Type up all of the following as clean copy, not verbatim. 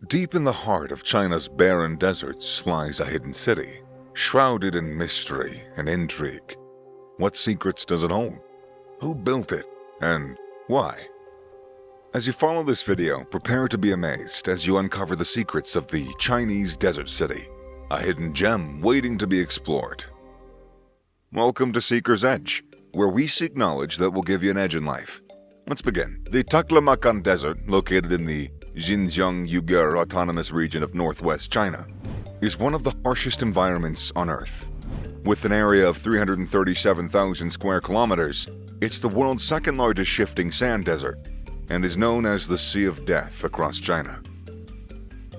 Deep in the heart of China's barren deserts lies a hidden city, shrouded in mystery and intrigue. What secrets does it hold? Who built it? And why? As you follow this video, prepare to be amazed as you uncover the secrets of the Chinese desert city, a hidden gem waiting to be explored. Welcome to Seeker's Edge, where we seek knowledge that will give you an edge in life. Let's begin. The Taklamakan Desert, located in the Xinjiang Uyghur Autonomous Region of northwest China, is one of the harshest environments on Earth. With an area of 337,000 square kilometers, it's the world's second largest shifting sand desert and is known as the Sea of Death across China.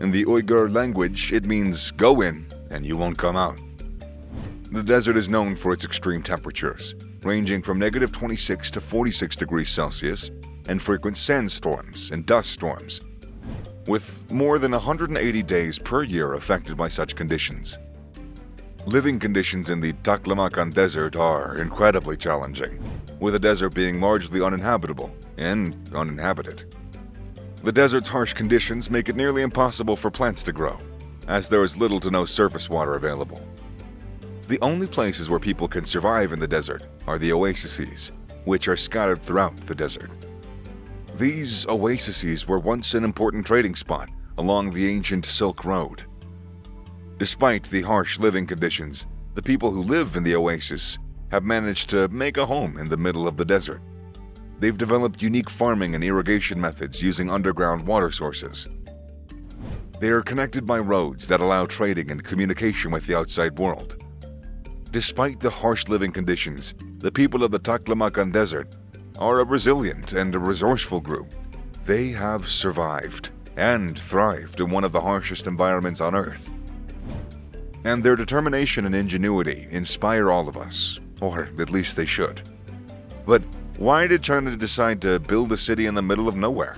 In the Uyghur language, it means go in and you won't come out. The desert is known for its extreme temperatures, ranging from -26 to 46 degrees Celsius, and frequent sandstorms and dust storms, with more than 180 days per year affected by such conditions. Living conditions in the Taklamakan Desert are incredibly challenging, with the desert being largely uninhabitable and uninhabited. The desert's harsh conditions make it nearly impossible for plants to grow, as there is little to no surface water available. The only places where people can survive in the desert are the oases, which are scattered throughout the desert. These oases were once an important trading spot along the ancient Silk Road. Despite the harsh living conditions, the people who live in the oasis have managed to make a home in the middle of the desert. They've developed unique farming and irrigation methods using underground water sources. They are connected by roads that allow trading and communication with the outside world. Despite the harsh living conditions, the people of the Taklamakan Desert are a resilient and a resourceful group. They have survived and thrived in one of the harshest environments on Earth. And their determination and ingenuity inspire all of us, or at least they should. But why did China decide to build a city in the middle of nowhere?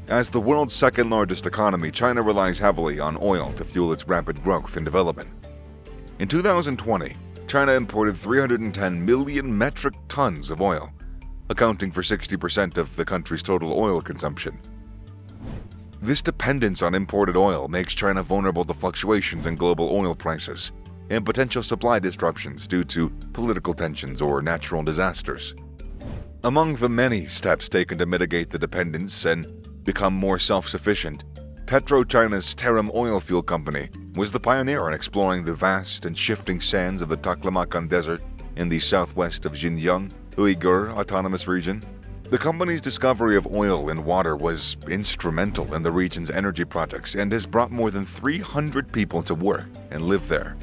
As the world's second largest economy, China relies heavily on oil to fuel its rapid growth and development. In 2020, China imported 310 million metric tons of oil, accounting for 60% of the country's total oil consumption. This dependence on imported oil makes China vulnerable to fluctuations in global oil prices and potential supply disruptions due to political tensions or natural disasters. Among the many steps taken to mitigate the dependence and become more self-sufficient, PetroChina's Tarim Oil Fuel Company was the pioneer in exploring the vast and shifting sands of the Taklamakan Desert in the southwest of Xinjiang Uyghur Autonomous Region. The company's discovery of oil and water was instrumental in the region's energy projects and has brought more than 300 people to work and live there.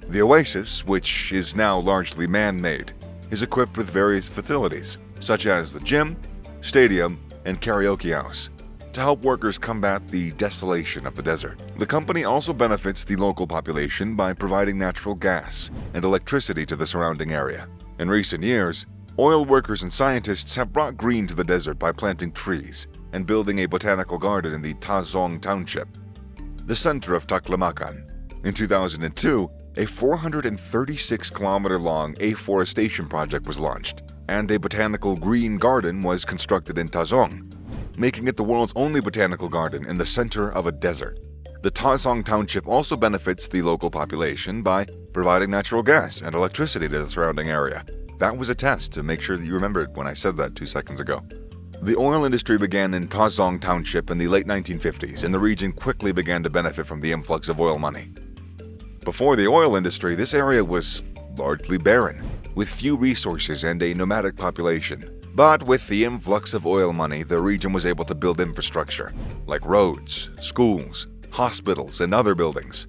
The oasis, which is now largely man-made, is equipped with various facilities, such as the gym, stadium, and karaoke house, to help workers combat the desolation of the desert. The company also benefits the local population by providing natural gas and electricity to the surrounding area. In recent years, oil workers and scientists have brought green to the desert by planting trees and building a botanical garden in the Tazong Township, the center of Taklamakan. In 2002, a 436-kilometer-long afforestation project was launched, and a botanical green garden was constructed in Tazong, making it the world's only botanical garden in the center of a desert. The Tazong Township also benefits the local population by providing natural gas and electricity to the surrounding area. That was a test to make sure that you remembered when I said that 2 seconds ago. The oil industry began in Tazong Township in the late 1950s, and the region quickly began to benefit from the influx of oil money. Before the oil industry, this area was largely barren, with few resources and a nomadic population. But with the influx of oil money, the region was able to build infrastructure, like roads, schools, hospitals, and other buildings.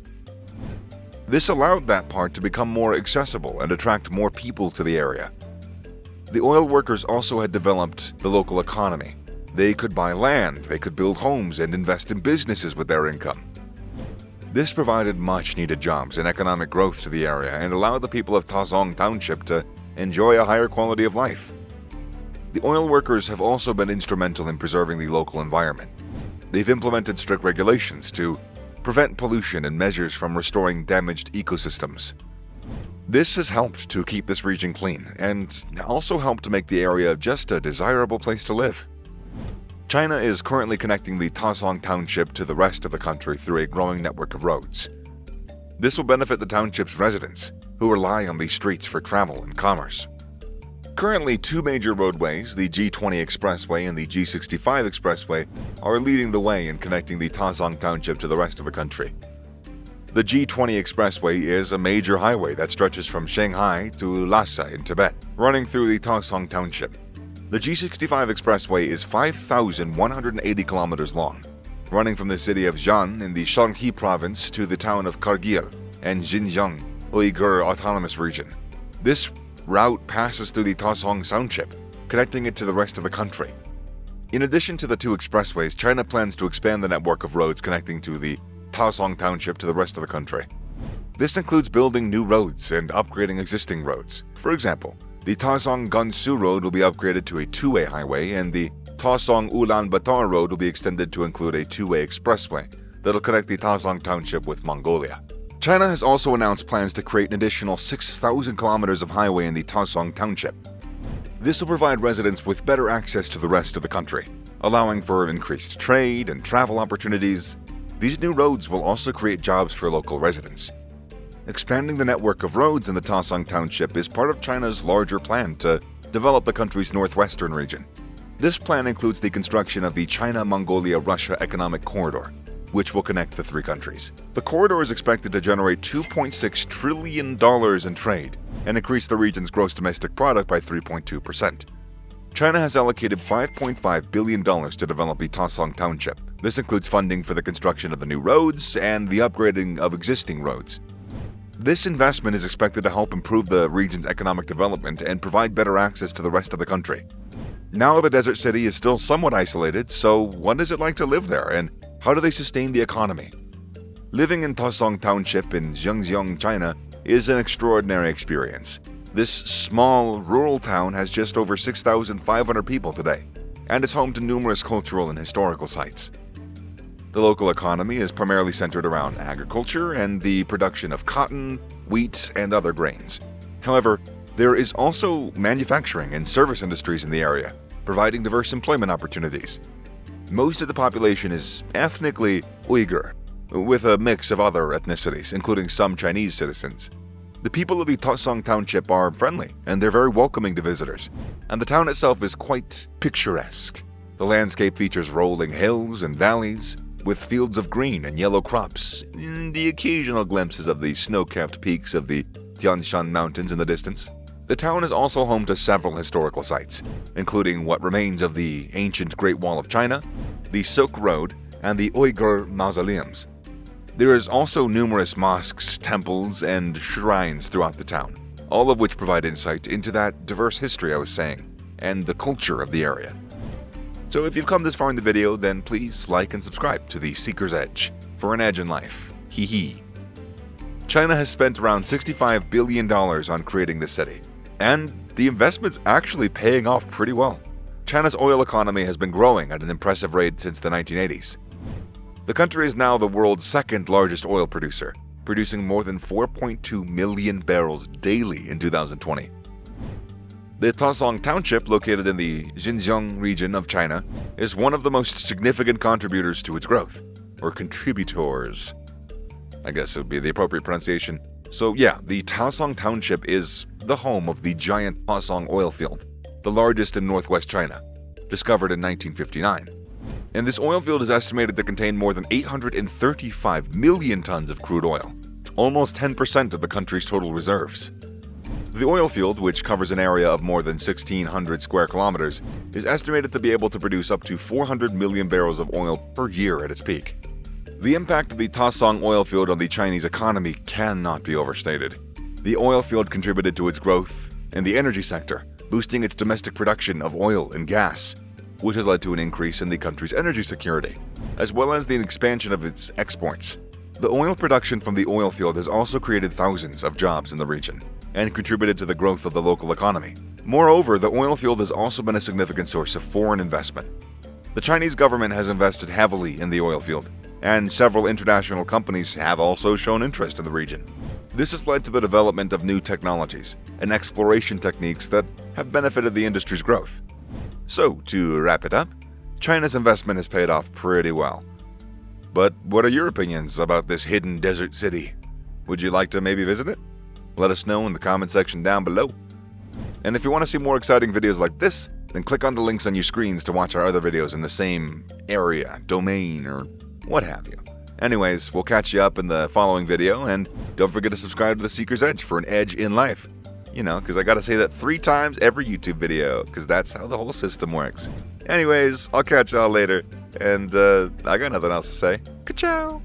This allowed that part to become more accessible and attract more people to the area. The oil workers also had developed the local economy. They could buy land, they could build homes, and invest in businesses with their income. This provided much-needed jobs and economic growth to the area and allowed the people of Tazong Township to enjoy a higher quality of life. The oil workers have also been instrumental in preserving the local environment. They've implemented strict regulations to prevent pollution and measures from restoring damaged ecosystems. This has helped to keep this region clean and also helped to make the area just a desirable place to live. China is currently connecting the Taesong Township to the rest of the country through a growing network of roads. This will benefit the township's residents, who rely on these streets for travel and commerce. Currently, two major roadways, the G20 Expressway and the G65 Expressway, are leading the way in connecting the Taesong Township to the rest of the country. The G20 Expressway is a major highway that stretches from Shanghai to Lhasa in Tibet, running through the Taesong Township. The G65 Expressway is 5,180 kilometers long, running from the city of Jian in the Shanxi province to the town of Kargil and Xinjiang Uyghur Autonomous Region. This route passes through the Taesong Township, connecting it to the rest of the country. In addition to the two expressways, China plans to expand the network of roads connecting to the Taesong Township to the rest of the country. This includes building new roads and upgrading existing roads. For example, the Taesong-Gansu Road will be upgraded to a two-way highway, and the Taesong-Ulaanbaatar Road will be extended to include a two-way expressway that will connect the Taesong Township with Mongolia. China has also announced plans to create an additional 6,000 kilometers of highway in the Taesong Township. This will provide residents with better access to the rest of the country, allowing for increased trade and travel opportunities. These new roads will also create jobs for local residents. Expanding the network of roads in the Taesong Township is part of China's larger plan to develop the country's northwestern region. This plan includes the construction of the China-Mongolia-Russia Economic Corridor, which will connect the three countries. The corridor is expected to generate $2.6 trillion in trade and increase the region's gross domestic product by 3.2%. China has allocated $5.5 billion to develop the Taesong Township. This includes funding for the construction of the new roads and the upgrading of existing roads. This investment is expected to help improve the region's economic development and provide better access to the rest of the country. Now the desert city is still somewhat isolated, so what is it like to live there, and how do they sustain the economy? Living in Taesong Township in Zhejiang, China, is an extraordinary experience. This small, rural town has just over 6,500 people today, and is home to numerous cultural and historical sites. The local economy is primarily centered around agriculture and the production of cotton, wheat, and other grains. However, there is also manufacturing and service industries in the area, providing diverse employment opportunities. Most of the population is ethnically Uyghur, with a mix of other ethnicities, including some Chinese citizens. The people of the Taesong Township are friendly, and they're very welcoming to visitors, and the town itself is quite picturesque. The landscape features rolling hills and valleys, with fields of green and yellow crops, and the occasional glimpses of the snow-capped peaks of the Tian Shan Mountains in the distance. The town is also home to several historical sites, including what remains of the ancient Great Wall of China, the Silk Road, and the Uyghur mausoleums. There is also numerous mosques, temples, and shrines throughout the town, all of which provide insight into that diverse history I was saying, and the culture of the area. So if you've come this far in the video, then please like and subscribe to the Seeker's Edge for an edge in life. Hee hee. China has spent around $65 billion on creating this city, and the investment's actually paying off pretty well. China's oil economy has been growing at an impressive rate since the 1980s. The country is now the world's second largest oil producer, producing more than 4.2 million barrels daily in 2020. The Taesong Township, located in the Xinjiang region of China, is one of the most significant contributors to its growth, or contributors. I guess it would be the appropriate pronunciation. So yeah, the Taesong Township is the home of the giant Taesong oil field, the largest in northwest China, discovered in 1959. And this oil field is estimated to contain more than 835 million tons of crude oil, almost 10% of the country's total reserves. The oil field, which covers an area of more than 1,600 square kilometers, is estimated to be able to produce up to 400 million barrels of oil per year at its peak. The impact of the Taesong oil field on the Chinese economy cannot be overstated. The oil field contributed to its growth in the energy sector, boosting its domestic production of oil and gas, which has led to an increase in the country's energy security, as well as the expansion of its exports. The oil production from the oil field has also created thousands of jobs in the region, and contributed to the growth of the local economy. Moreover, the oil field has also been a significant source of foreign investment. The Chinese government has invested heavily in the oil field, and several international companies have also shown interest in the region. This has led to the development of new technologies and exploration techniques that have benefited the industry's growth. So, to wrap it up, China's investment has paid off pretty well. But what are your opinions about this hidden desert city? Would you like to maybe visit it? Let us know in the comment section down below. And if you want to see more exciting videos like this, then click on the links on your screens to watch our other videos in the same area, domain, or what have you. Anyways, we'll catch you up in the following video, and don't forget to subscribe to The Seeker's Edge for an edge in life. You know, because I gotta say that 3 times every YouTube video, because that's how the whole system works. Anyways, I'll catch y'all later, and I got nothing else to say. Ka-chow!